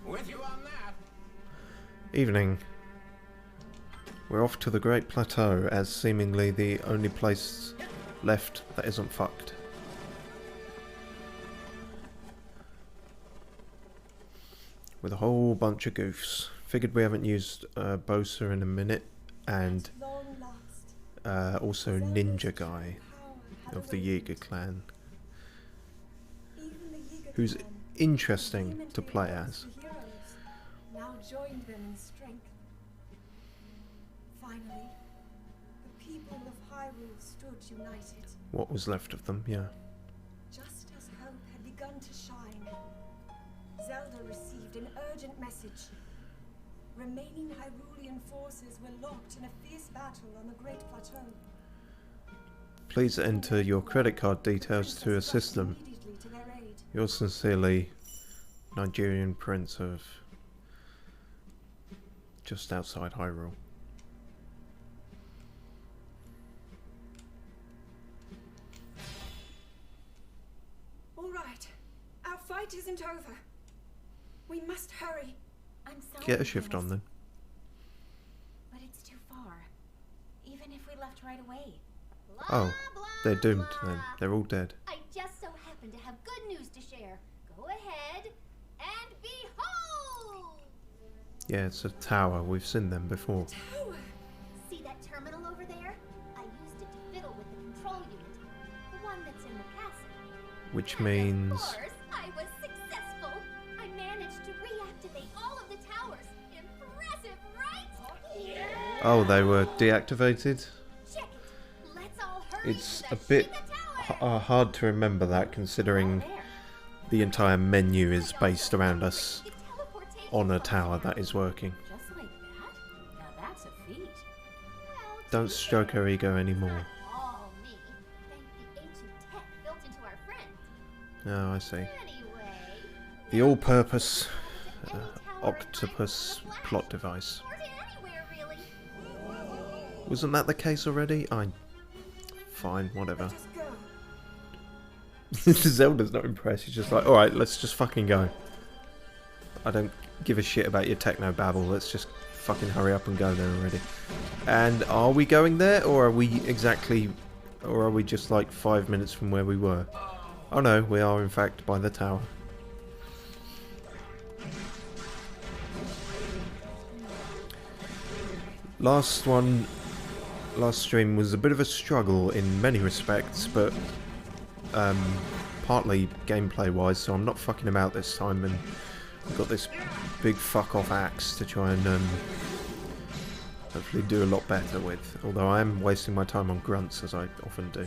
With you on that. Evening. We're off to the Great Plateau as seemingly the only place left that isn't fucked. With a whole bunch of goofs. Figured we haven't used Bossa in a minute, and also Ninja Guy of the Yeager clan, who's interesting to play as. Now joined them in strength. Finally, the people of Hyrule stood united. What was left of them, yeah. Just as hope had begun to shine, Zelda received an urgent message. Remaining Hyrulean forces were locked in a fierce battle on the Great Plateau. Please enter your credit card details to assist them. Yours sincerely, Nigerian Prince of just outside Hyrule. All right, our fight isn't over. We must hurry. I'm sorry. Get a shift on then. But it's too far. Even if we left right away. Oh, they're doomed then. They're all dead. I just so happen to have good news to share. Go ahead and behold! Yeah, it's a tower. We've seen them before. Tower. See that terminal over there? I used it to fiddle with the control unit. The one that's in the Casa. Which And means... of course, I was successful. I managed to reactivate all of the towers. Impressive, right? Yeah. Oh, they were deactivated? Check it. Let's all hurry It's to a the bit Shiba Tower. hard to remember that, considering the entire menu is based around us on a tower that is working. Just like that? Now that's a feat. Don't stroke her ego anymore. All me. Thank the ancient tech built into our friend. Oh, I see. Anyway, The all-purpose octopus plot device. or to anywhere really. Wasn't that the case already? Fine, whatever. Let us go. Zelda's not impressed. She's just like, alright, let's just fucking go. I don't give a shit about your techno babble. Let's just fucking hurry up and go there already. And are we going there, or are we just like 5 minutes from where we were? Oh no, we are in fact by the tower. Last stream was a bit of a struggle in many respects, but partly gameplay wise, so I'm not fucking about this time, and I've got this big fuck off axe to try and hopefully do a lot better with, although I am wasting my time on grunts as I often do.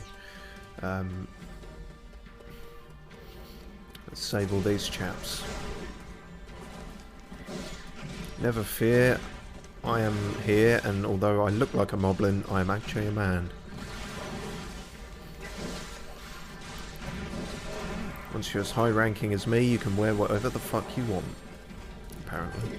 Let's save all these chaps. Never fear, I am here, and although I look like a moblin, I am actually a man. Once you're as high ranking as me, you can wear whatever the fuck you want, apparently.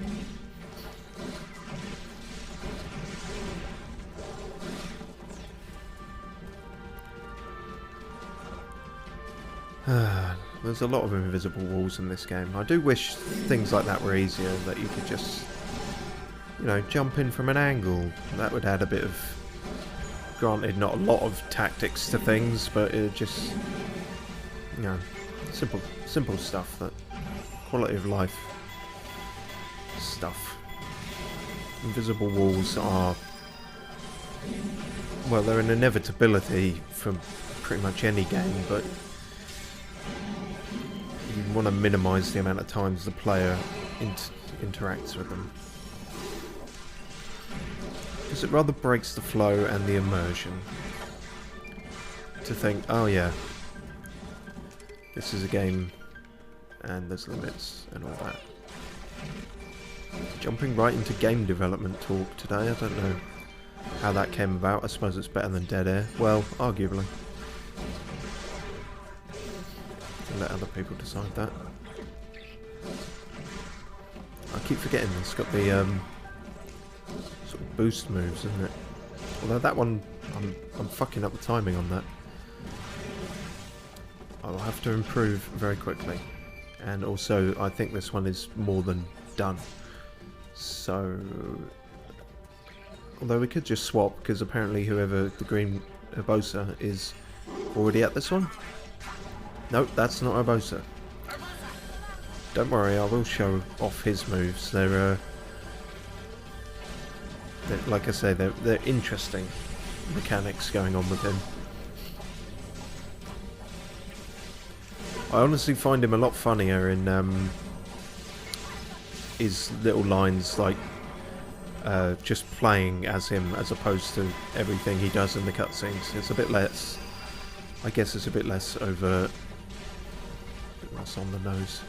There's a lot of invisible walls in this game. I do wish things like that were easier, that you could just, you know, jump in from an angle. That would add a bit of, granted, not a lot of tactics to things, but it just, you know, simple stuff, that quality of life stuff. Invisible walls are, well, they're an inevitability for pretty much any game, but you want to minimise the amount of times the player interacts with them, because it rather breaks the flow and the immersion to think, oh yeah, this is a game and there's limits and all that. Jumping right into game development talk today, I don't know how that came about. I suppose it's better than Dead Air. Well, arguably. I'll let other people decide that. I keep forgetting it's got the sort of boost moves, isn't it? Although that one, I'm fucking up the timing on that. I'll have to improve very quickly. And also, I think this one is more than done. So, although we could just swap, because apparently whoever the green Bossa is already at this one. Nope, that's not a Bossa. Don't worry, I will show off his moves. They're like I say, they're interesting mechanics going on with him. I honestly find him a lot funnier in his little lines, like just playing as him, as opposed to everything he does in the cutscenes. It's a bit less, I guess it's a bit less overt, a bit less on the nose.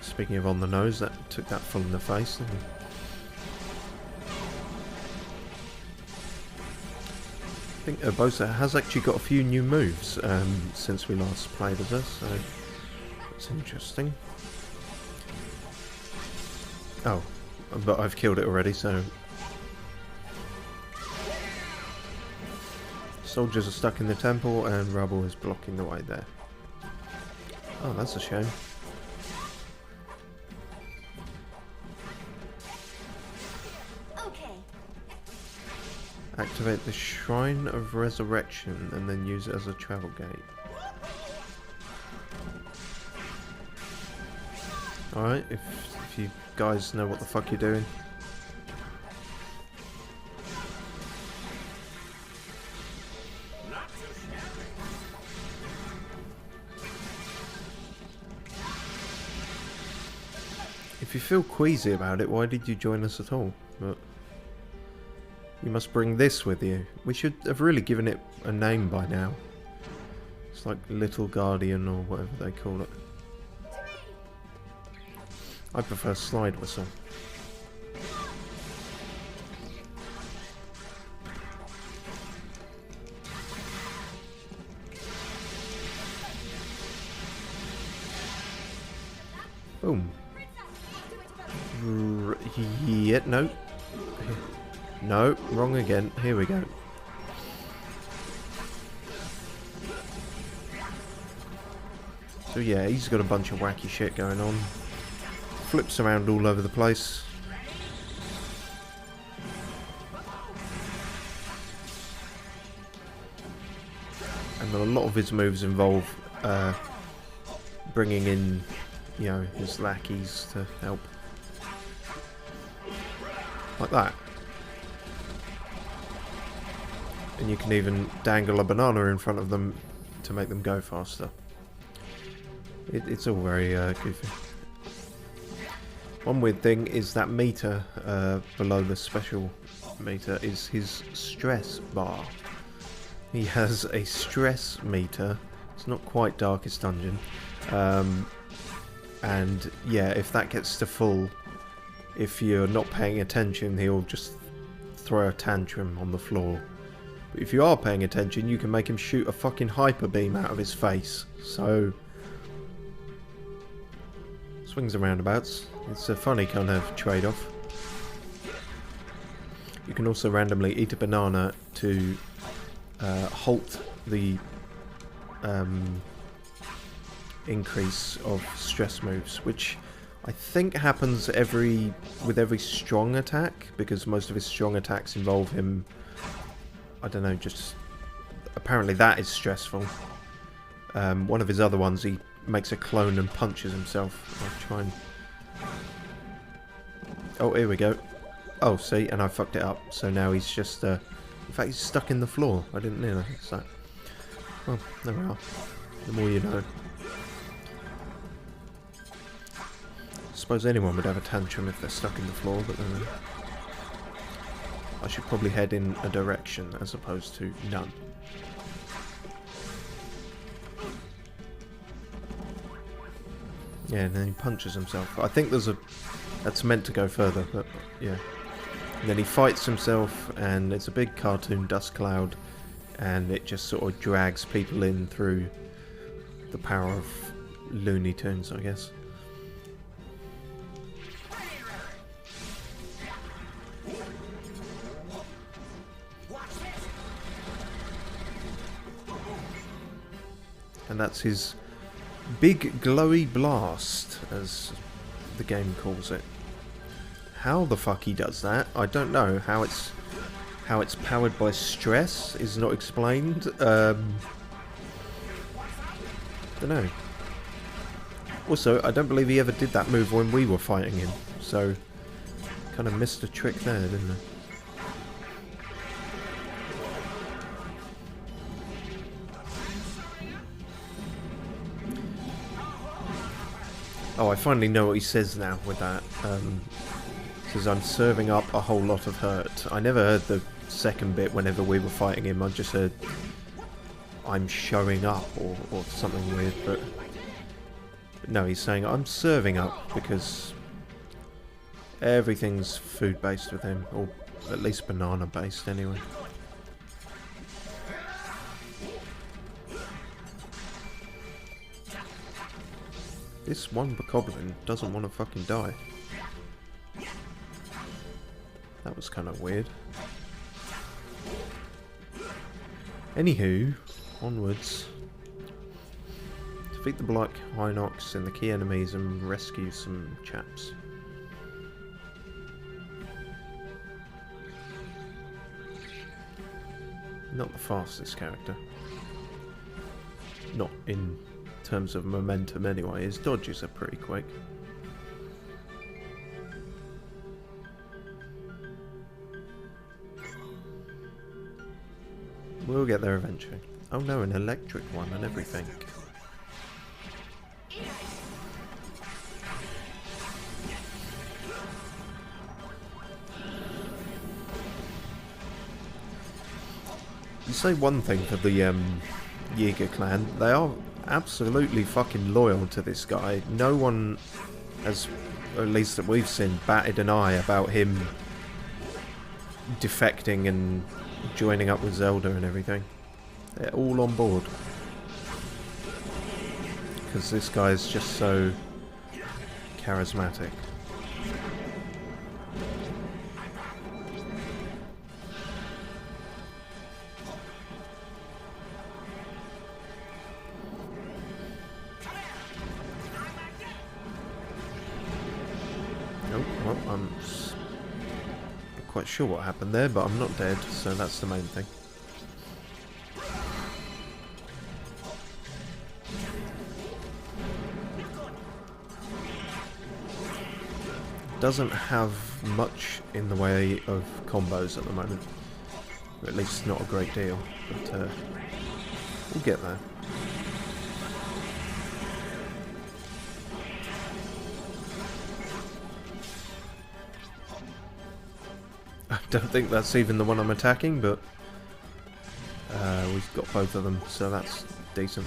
Speaking of on the nose, that took that full in the face, didn't it? I think Bossa has actually got a few new moves since we last played as us, so that's interesting. Oh, but I've killed it already, so... Soldiers are stuck in the temple and rubble is blocking the way there. Oh, that's a shame. Activate the Shrine of Resurrection and then use it as a travel gate. Alright, if you guys know what the fuck you're doing. If you feel queasy about it, why did you join us at all? But you must bring this with you. We should have really given it a name by now. It's like Little Guardian or whatever they call it. I prefer Slide Whistle. Boom. Yeah, no. No, wrong again. Here we go. So yeah, he's got a bunch of wacky shit going on. Flips around all over the place. And a lot of his moves involve bringing in, you know, his lackeys to help. Like that. And you can even dangle a banana in front of them to make them go faster. It's all very goofy. One weird thing is that meter below the special meter is his stress bar. He has a stress meter. It's not quite Darkest Dungeon. And yeah, if that gets to full, if you're not paying attention, he'll just throw a tantrum on the floor. But if you are paying attention, you can make him shoot a fucking hyper beam out of his face. So, swings and roundabouts. It's a funny kind of trade-off. You can also randomly eat a banana to halt the increase of stress moves, which I think happens with every strong attack, because most of his strong attacks involve him, I don't know, just apparently that is stressful. One of his other ones, he makes a clone and punches himself. I'll try and... Oh, here we go. Oh, see, and I fucked it up. So now he's just, in fact, he's stuck in the floor. I didn't know. So, well, there we are. The more you know. I suppose anyone would have a tantrum if they're stuck in the floor, but I should probably head in a direction as opposed to none. Yeah, and then he punches himself. I think that's meant to go further, but yeah. And then he fights himself, and it's a big cartoon dust cloud, and it just sort of drags people in through the power of Looney Tunes, I guess. And that's his big glowy blast, as the game calls it. How the fuck he does that, I don't know. How it's powered by stress is not explained. Don't know. Also, I don't believe he ever did that move when we were fighting him, so kind of missed a trick there, didn't I? Oh, I finally know what he says now with that. Says I'm serving up a whole lot of hurt. I never heard the second bit whenever we were fighting him. I just heard I'm showing up or something weird, but no, he's saying I'm serving up because everything's food based with him, or at least banana based anyway. This one bokoblin doesn't want to fucking die. That was kind of weird. Anywho, onwards. Defeat the Black Hinox and the key enemies and rescue some chaps. Not the fastest character. Not in terms of momentum anyway. His dodges are pretty quick. We'll get there eventually. Oh no, an electric one and everything. You say one thing for the Jäger clan, they are absolutely fucking loyal to this guy. No one has, or at least that we've seen, batted an eye about him defecting and joining up with Zelda and everything. They're all on board. Because this guy's just so charismatic. Oh, well, I'm not quite sure what happened there, but I'm not dead, so that's the main thing. Doesn't have much in the way of combos at the moment, or at least not a great deal, but we'll get there. I don't think that's even the one I'm attacking, but we've got both of them, so that's decent.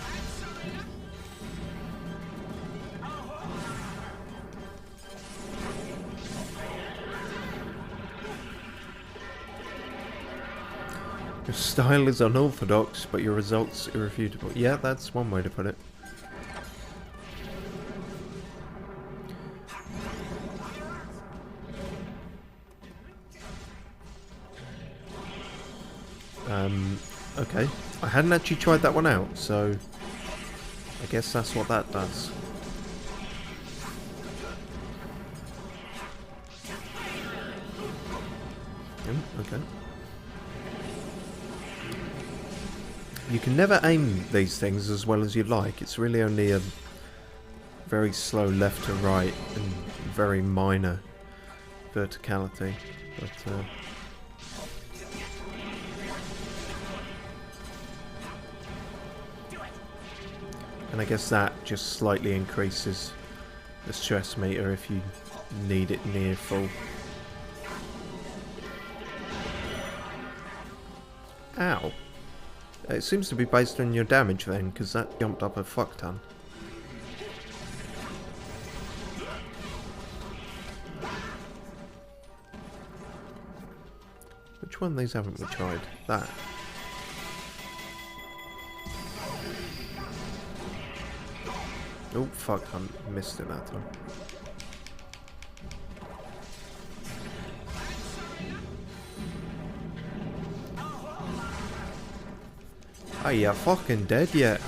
Your style is unorthodox, but your results irrefutable. Yeah, that's one way to put it. Okay. I hadn't actually tried that one out, so I guess that's what that does. Okay. You can never aim these things as well as you'd like. It's really only a very slow left to right and very minor verticality. But and I guess that just slightly increases the stress meter if you need it near full. Ow. It seems to be based on your damage then, because that jumped up a fuck ton. Which one of these haven't we tried? That. Oh fuck, I missed it that time. Are you fucking dead yet?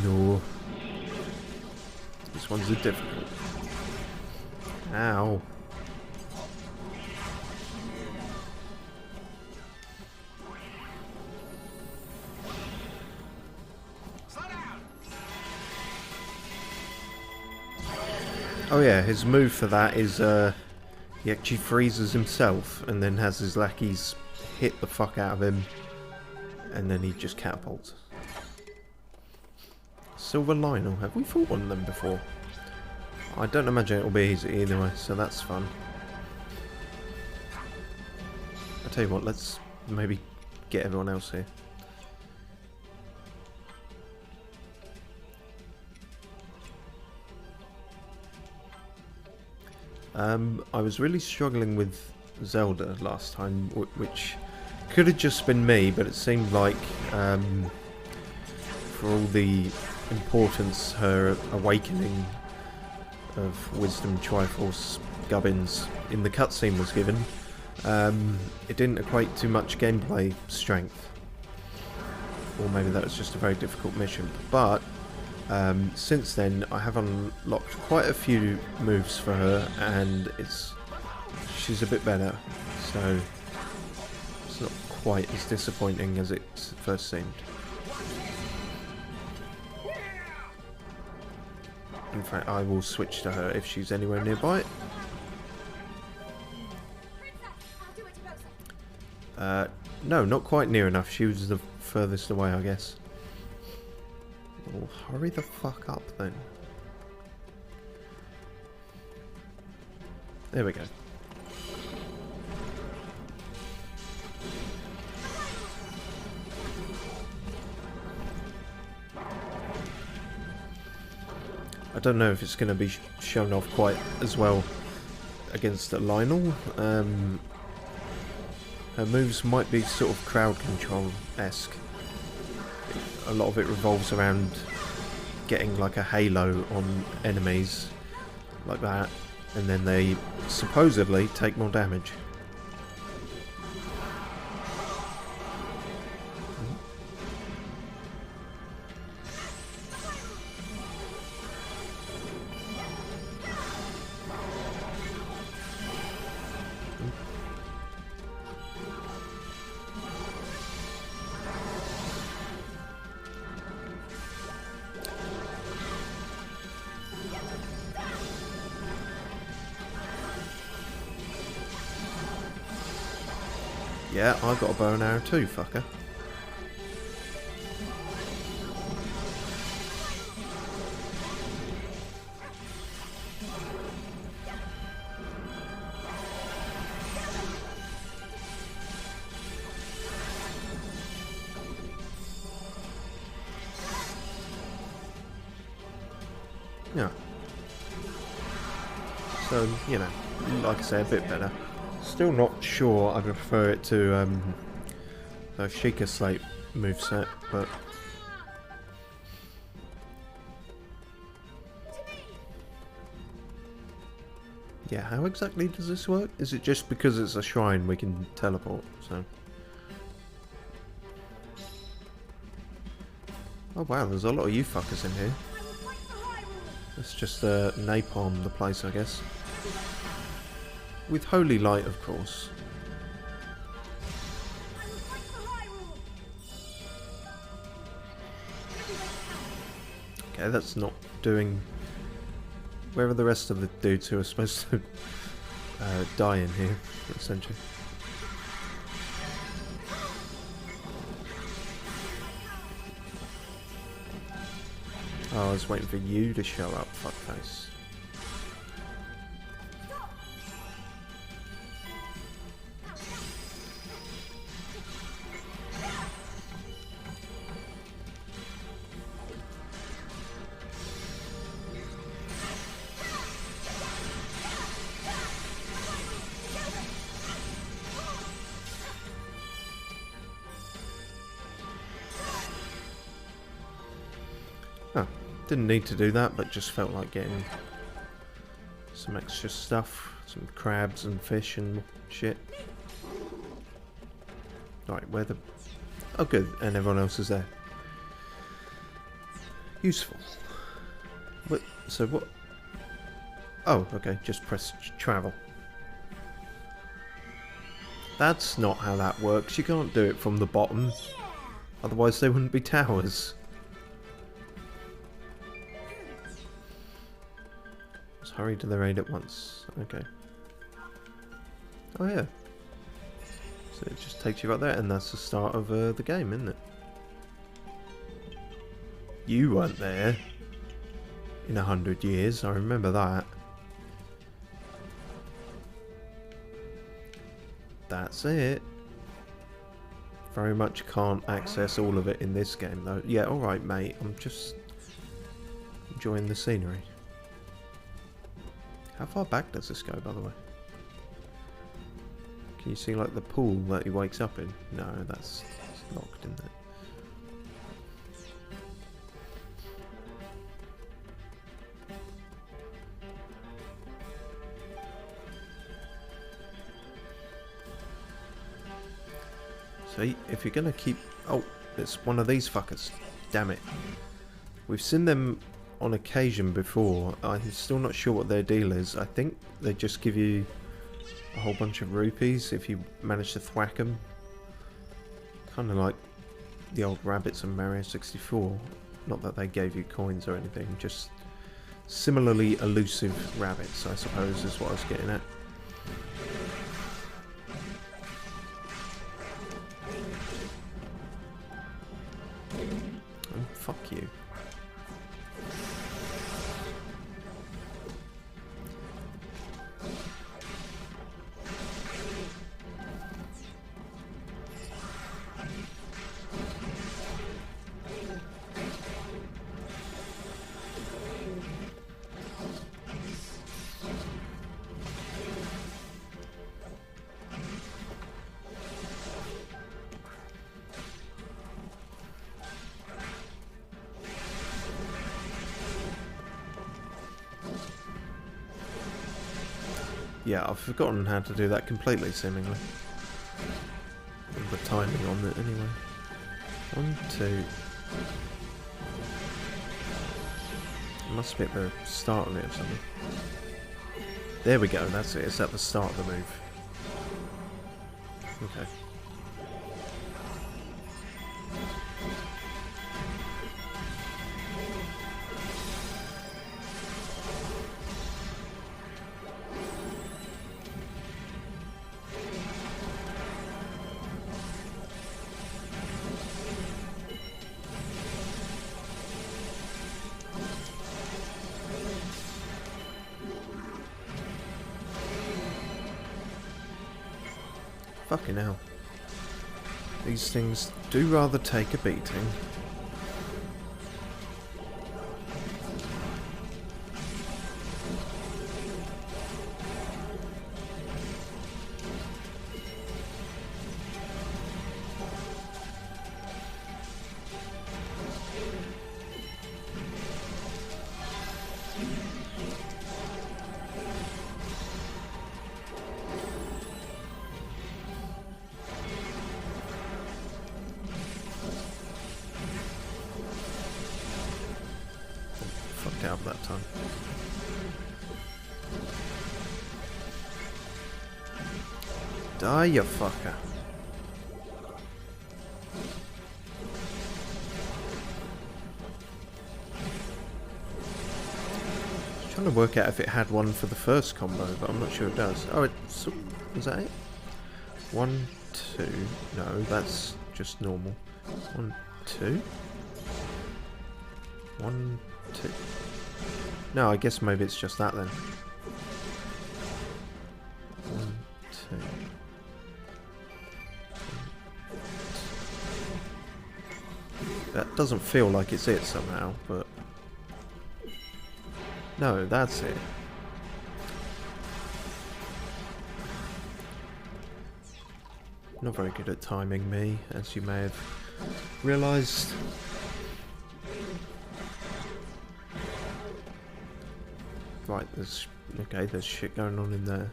No. There's These ones are difficult. Ow. Oh yeah, his move for that is he actually freezes himself and then has his lackeys hit the fuck out of him, and then he just catapults. Silver Lionel, have we fought one of them before? I don't imagine it'll be easy either way, so that's fun. I tell you what, let's maybe get everyone else here. I was really struggling with Zelda last time, which could have just been me, but it seemed like for all the importance her awakening of Wisdom Triforce Gubbins in the cutscene was given, it didn't equate to much gameplay strength. Or maybe that was just a very difficult mission. But since then I have unlocked quite a few moves for her, and she's a bit better, so it's not quite as disappointing as it first seemed. In fact, I will switch to her if she's anywhere nearby. No, not quite near enough. She was the furthest away, I guess. Well, hurry the fuck up then. There we go. I don't know if it's going to be shown off quite as well against a Lionel. Her moves might be sort of crowd control-esque. A lot of it revolves around getting like a halo on enemies like that, and then they supposedly take more damage. Yeah, I got a bow and arrow too, fucker. Yeah. So, you know, like I say, a bit better. Still not sure I prefer it to the Sheikah Slate moveset, but yeah, how exactly does this work? Is it just because it's a shrine we can teleport? So, oh wow, there's a lot of you fuckers in here. Let's just napalm the place, I guess. With holy light, of course. Okay, that's not doing... Where are the rest of the dudes who are supposed to die in here, essentially? Oh, I was waiting for you to show up, fuckface. Didn't need to do that, but just felt like getting some extra stuff, some crabs and fish and shit. Right, where the... Oh good, and everyone else is there. Useful. But, so what Oh, okay, just press travel. That's not how that works. You can't do it from the bottom. Otherwise they wouldn't be towers. Let's hurry to the raid at once. Okay. Oh yeah. So it just takes you right there, and that's the start of the game, isn't it? You weren't there in 100 years, I remember that. That's it. Very much can't access all of it in this game though. Yeah, alright mate, I'm just enjoying the scenery. How far back does this go, by the way? Can you see like the pool that he wakes up in? No, that's locked in there. See, if you're gonna keep... Oh, it's one of these fuckers. Damn it. We've seen them on occasion before. I'm still not sure what their deal is. I think they just give you a whole bunch of rupees if you manage to thwack them. Kind of like the old rabbits in Mario 64. Not that they gave you coins or anything, just similarly elusive rabbits, I suppose, is what I was getting at. Oh, fuck you. Yeah, I've forgotten how to do that completely, seemingly. And the timing on it, anyway. 1, 2. It must be at the start of it or something. There we go, that's it. It's at the start of the move. Okay. Fucking hell. These things do rather take a beating. Out that time. Die, you fucker. I'm trying to work out if it had one for the first combo, but I'm not sure it does. Oh, it's... is that it? 1, 2... No, that's just normal. 1, 2... 1, 2... No, I guess maybe it's just that then. 1, 2... That doesn't feel like it's it somehow, but... No, that's it. Not very good at timing, me, as you may have realised. Right, there's shit going on in there.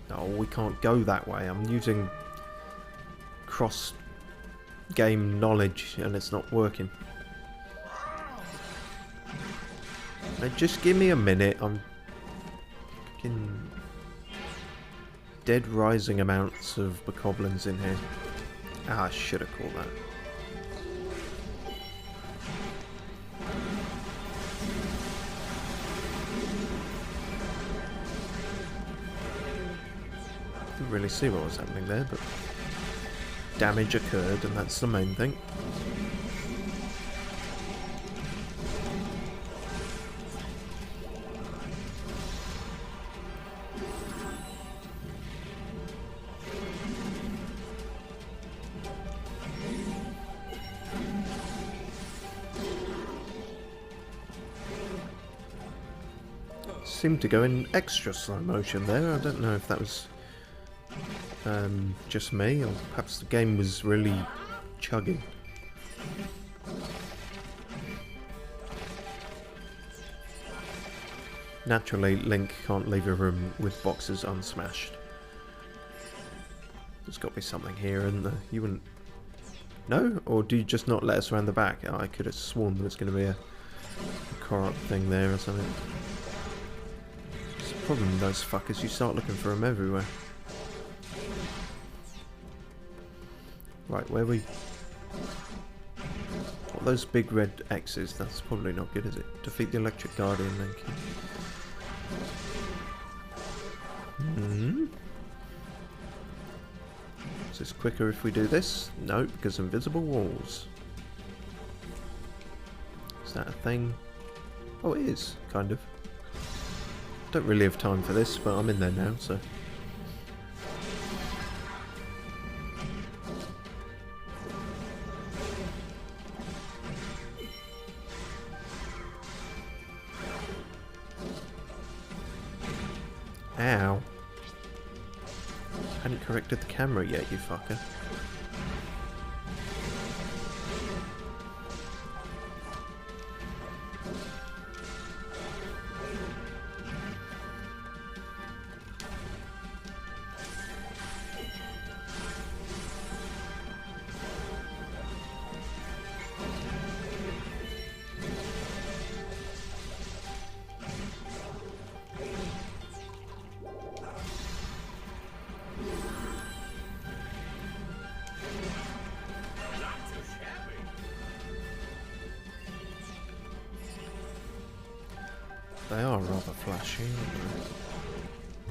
No, we can't go that way. I'm using cross-game knowledge and it's not working. Just give me a minute. I'm fucking dead rising amounts of bokoblins in here. Ah, I should have caught that. Didn't really see what was happening there, but damage occurred, and that's the main thing. Seemed to go in extra slow motion there. I don't know if that was just me, or perhaps the game was really chugging. Naturally, Link can't leave a room with boxes unsmashed. There's got to be something here, isn't there? You wouldn't... No? Or do you just not let us around the back? Oh, I could have sworn there was going to be a corrupt thing there or something. It's the problem with those fuckers, you start looking for them everywhere. Right, where we... What, those big red X's? That's probably not good, is it? Defeat the Electric Guardian, thank you. Is this quicker if we do this? No, because invisible walls. Is that a thing? Oh, it is, kind of. Don't really have time for this, but I'm in there now, so... Ow. Hadn't corrected the camera yet, you fucker. They are rather flashy, aren't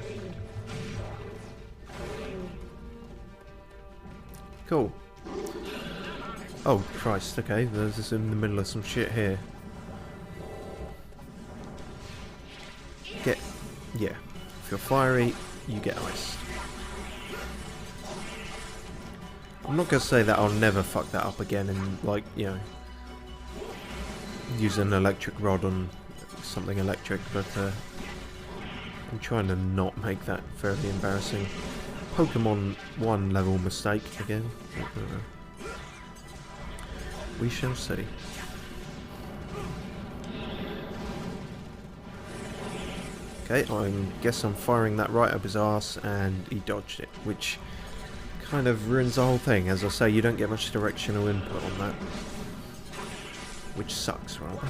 they? Cool. Oh Christ, okay, there's this in the middle of some shit here. Yeah. If you're fiery, you get iced. I'm not gonna say that I'll never fuck that up again and, like, you know, use an electric rod on something electric, but I'm trying to not make that fairly embarrassing Pokemon 1 level mistake again. We shall see. Okay, I guess I'm firing that right up his arse, and he dodged it, which kind of ruins the whole thing. As I say, you don't get much directional input on that, which sucks rather.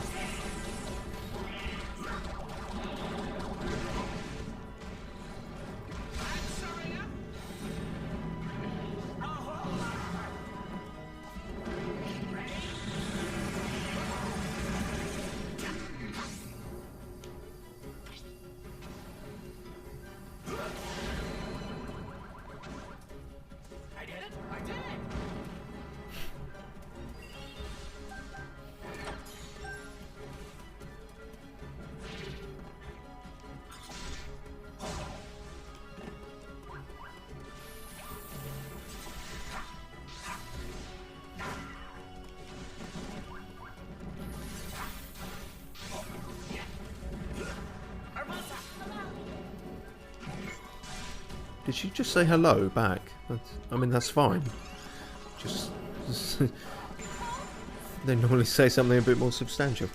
Did she just say hello back? I mean, that's fine. Just they normally say something a bit more substantial.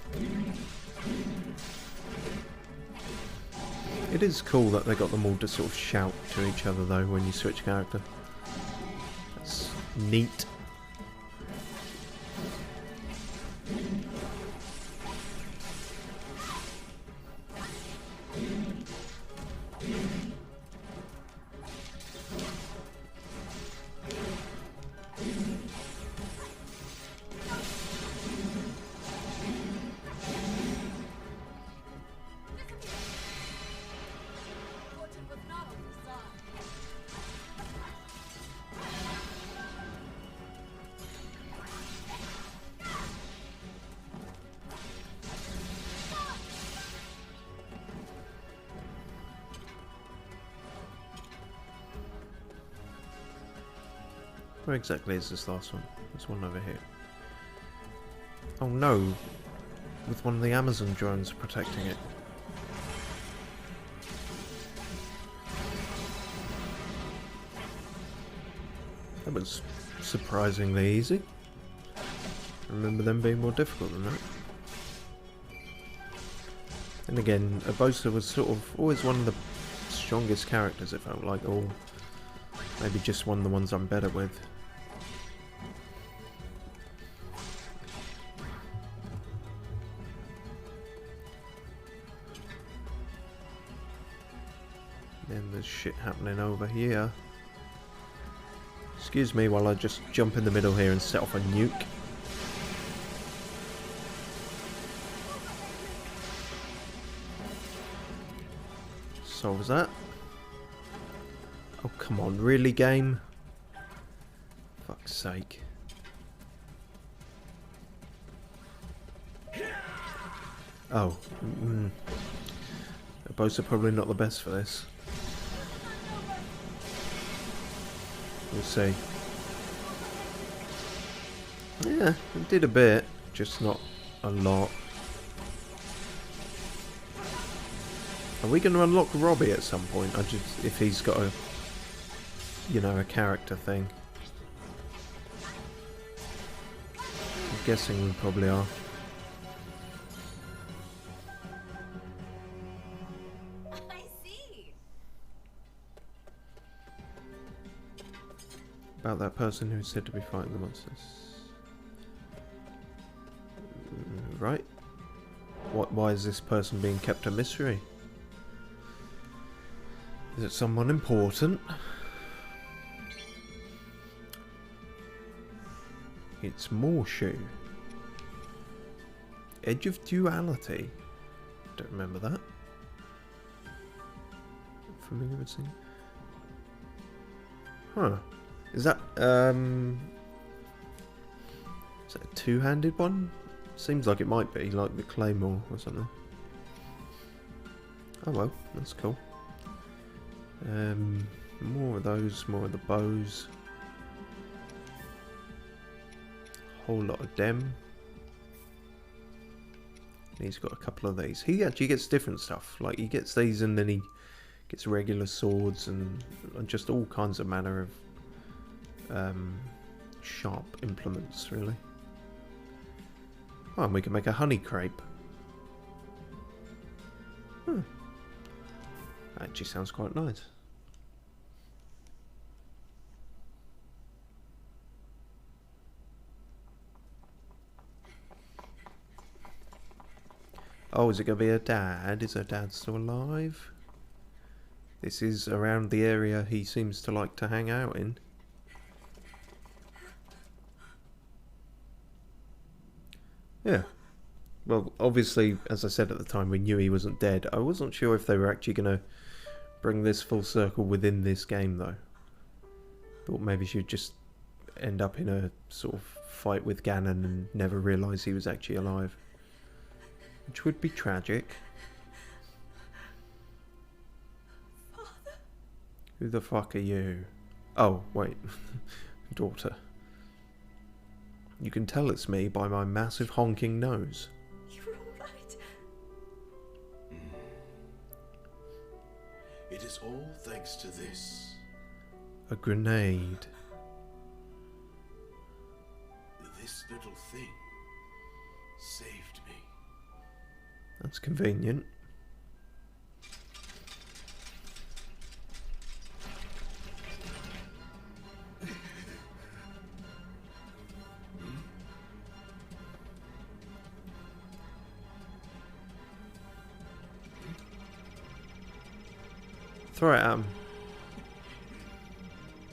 It is cool that they got them all to sort of shout to each other though when you switch character. That's neat. Where exactly is this last one? There's one over here. Oh no! With one of the Amazon drones protecting it. That was surprisingly easy. I remember them being more difficult than that. And again, Bossa was sort of always one of the strongest characters, it felt like, or maybe just one of the ones I'm better with. Then there's shit happening over here. Excuse me while I just jump in the middle here and set off a nuke. Solves that. Oh, come on, really, game? Fuck's sake. Oh. Both are probably not the best for this. We'll see. Yeah, it did a bit, just not a lot. Are we going to unlock Robbie at some point? If he's got a, you know, a character thing. I'm guessing we probably are. I see. About that person who's said to be fighting the monsters. Right. Why is this person being kept a mystery? Is it someone important? It's Morshoe. Edge of Duality. Don't remember that. Familiar with seeing? Huh. Is that a two-handed one? Seems like it might be, like the Claymore or something. Oh well, that's cool. More of those, more of the bows. Whole lot of them. He's got a couple of these. He actually gets different stuff. Like he gets these and then he gets regular swords and just all kinds of manner of sharp implements, really. Oh, and we can make a honey crepe. Actually sounds quite nice. Oh, is it going to be her dad? Is her dad still alive? This is around the area he seems to like to hang out in. Yeah. Well, obviously, as I said at the time, we knew he wasn't dead. I wasn't sure if they were actually going to bring this full circle within this game, though. Thought maybe she'd just end up in a sort of fight with Ganon and never realise he was actually alive. Which would be tragic. Father? Who the fuck are you? Oh, wait. Daughter. You can tell it's me by my massive honking nose. You're all right. It is all thanks to this. A grenade. This little thing saved me. That's convenient. Throw it at him.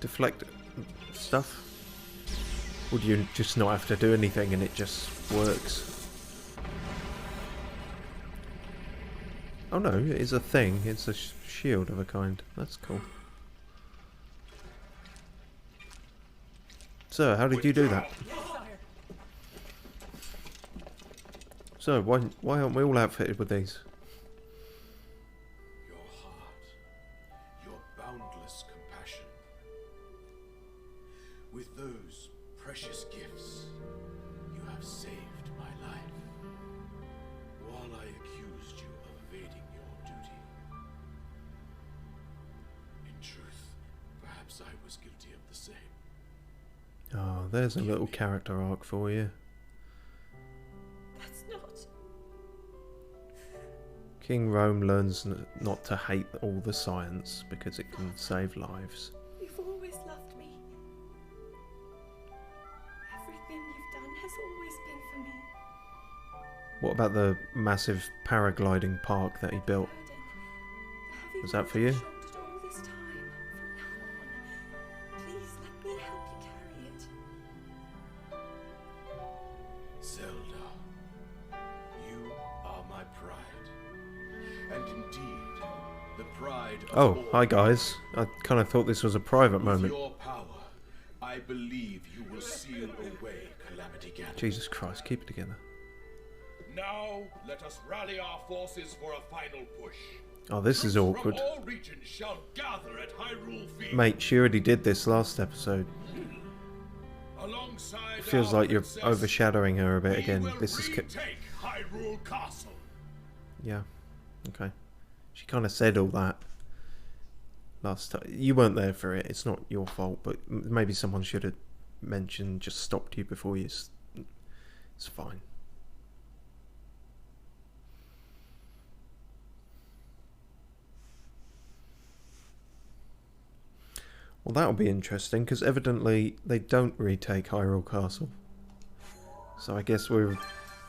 Deflect stuff. Or do you just not have to do anything and it just works? Oh no, it is a thing. It's a shield of a kind. That's cool. Sir, how did you do that? Sir, why aren't we all outfitted with these? Your heart, your boundless compassion. With those was guilty of the same. Oh, there's a little character arc for you. That's not... King Rome learns not to hate all the science because it can save lives. You've always loved me. Everything you've done has always been for me. What about the massive paragliding park that he built? Was that for you? All this time. From now on, please let me help you carry it. Zelda, you are my pride. And indeed, the pride of Oh, all. hi guys. I kind of thought this was a private With moment. your power, I believe you will seal away Calamity Ganon. Jesus Christ, keep it together. Now, let us rally our forces for a final push. Oh, this is awkward. From all regions shall gather at Hyrule Field. Mate, she already did this last episode. Alongside Feels our like you're princess, overshadowing her a bit we again. will This is... retake Hyrule Castle. Yeah, okay. She kind of said all that last time. You weren't there for it. It's not your fault, but maybe someone should have mentioned, just stopped you before you... It's fine. Well, that'll be interesting, because evidently they don't retake Hyrule Castle. So I guess we're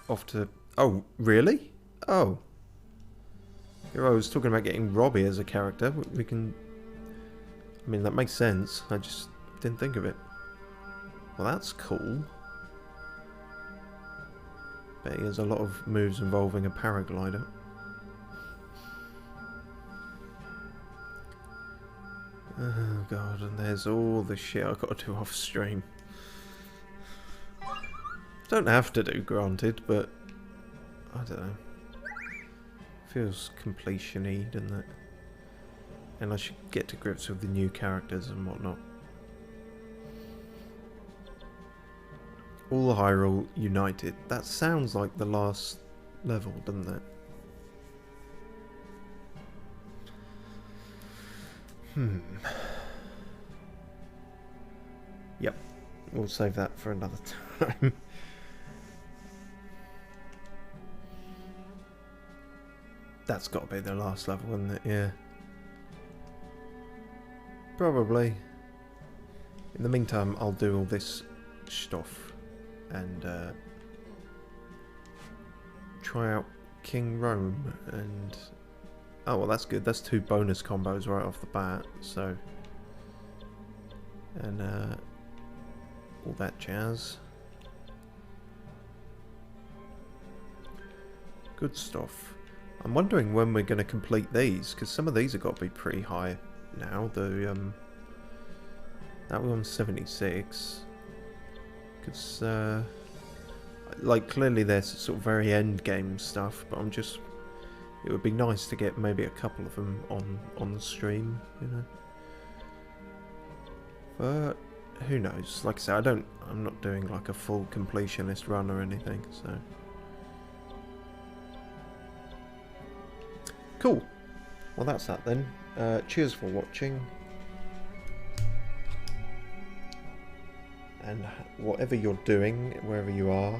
off to... Oh, really? Oh. I was talking about getting Robbie as a character. We can... I mean, that makes sense. I just didn't think of it. Well, that's cool. Bet he has a lot of moves involving a paraglider. Oh god, and there's all the shit I've got to do off stream. Don't have to do, granted, but I don't know. Feels completion-y, doesn't it? And I should get to grips with the new characters and whatnot. All Hyrule United. That sounds like the last level, doesn't it? Yep. We'll save that for another time. That's got to be the last level, isn't it? Yeah. Probably. In the meantime, I'll do all this stuff and try out King Rome and... Oh, well, that's good. That's 2 bonus combos right off the bat, so... And, all that jazz. Good stuff. I'm wondering when we're going to complete these, because some of these have got to be pretty high now. The, that one's 76. Because, like, clearly there's sort of very end game stuff, but I'm just... It would be nice to get maybe a couple of them on the stream, you know. But who knows? Like I say, I'm not doing like a full completionist run or anything, so. Cool. Well, that's that then. Cheers for watching. And whatever you're doing, wherever you are,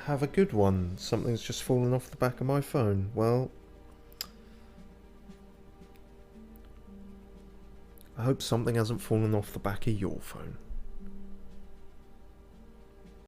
have a good one. Something's just fallen off the back of my phone. Well, I hope something hasn't fallen off the back of your phone.